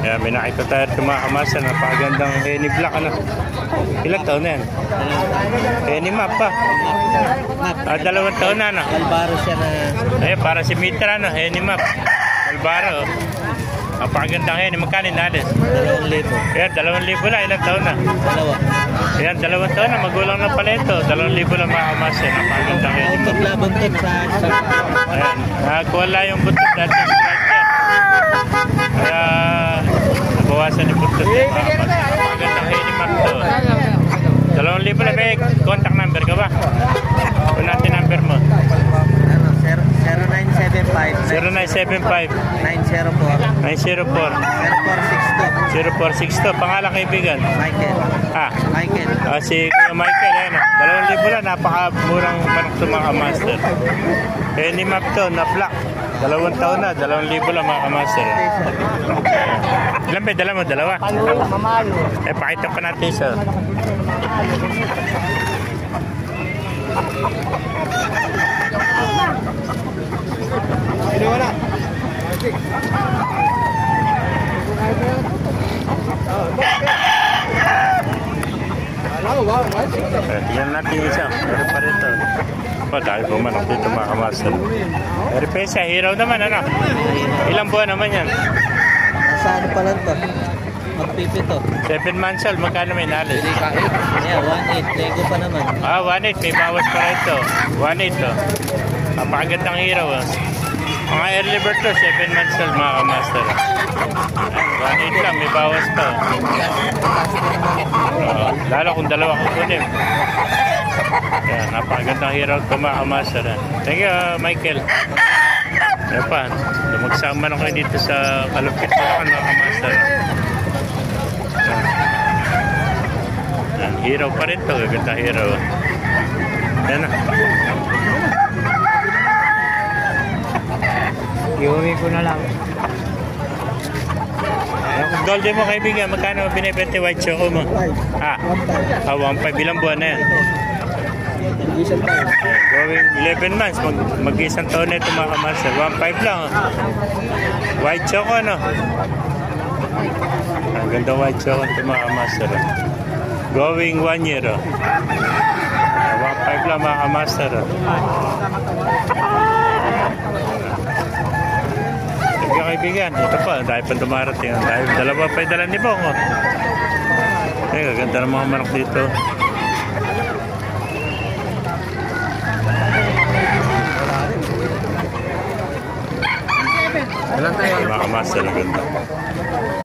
Kaya may nakita tayo ito mga kamaster. Napakagandang Henny Black. Ano? Ilang taon na yan? Henny Map pa. 2 taon na. Ano? Albaro siya na. Ay, para si Mitra. Ano? Henny Map. Albaro. Napakagandang Henny. Magkano natin? 2,000. Ayan, 2,000 na. Ilang taon na? Dalawa. Ayan, 2 taon na. Magulang na pala ito. 2,000 lang mga kamaster. Napakagandang Henny Map. Paglaban din sa Ayan, nakakuwala yung butot dati yung scratcher. Kaya nabawasan yung butot. Magandang Henny Map to. 2,000 na. May contact number ka ba? Kung natin number mo. ano, 0975 0975 904 904 0462 0462. Pangalan kaibigan? Michael. Michael. Si Kuya Michael. Ayan, 2,000 lang. Napakamurang manok sa mga master. Henny Map to, na black. 2 taon na. 2,000 lang mga master. Ilan ba? Dala mo? Dalawa? Pakita pa natin isa. Wala. Tignan natin yung isa. Pero pa rin ito. Dahil po manok dito mga kamaster. Pero pesa, hiraw naman ano? Ilang buwan naman yan? Sa ano pa lang to? Magpipito. 7 months old, magkano may nalis? Yeah, 1.8. Lego pa naman. 1.8, may bawas pa rin ito. 1.8 to. Napakagandang hiraw. Mga early bird to, 7 months old mga kamaster. 1.8 lang, may bawas pa. Lalo kung dalawa kukunin. Kaya napakagandang hiraw ito mga kamaster. Thank you, Michael. Kaya pa, lumagsama na kayo dito sa kalupit mga kamaster. Hiraw pa rin ito, gaganda hiraw. Yan na. Iuwi ko na lang. Yung golden mo kaibigan, magkano binibenta white choco mo? 1.5. Ilang buwan na yan? Going 11 months, mag-isang taon na ito mga kamaster. 1.5 lang. White choco ano? Ang ganda white choco ito mga kamaster. Going 1 year. 1.5 lang mga kamaster. Sige kaibigan, ito pa, dahil pa dumarating. Dahil dalawa pa yung dala ni Bong. Ay, ganda ng mga manok dito. Mga kamaster, ganda.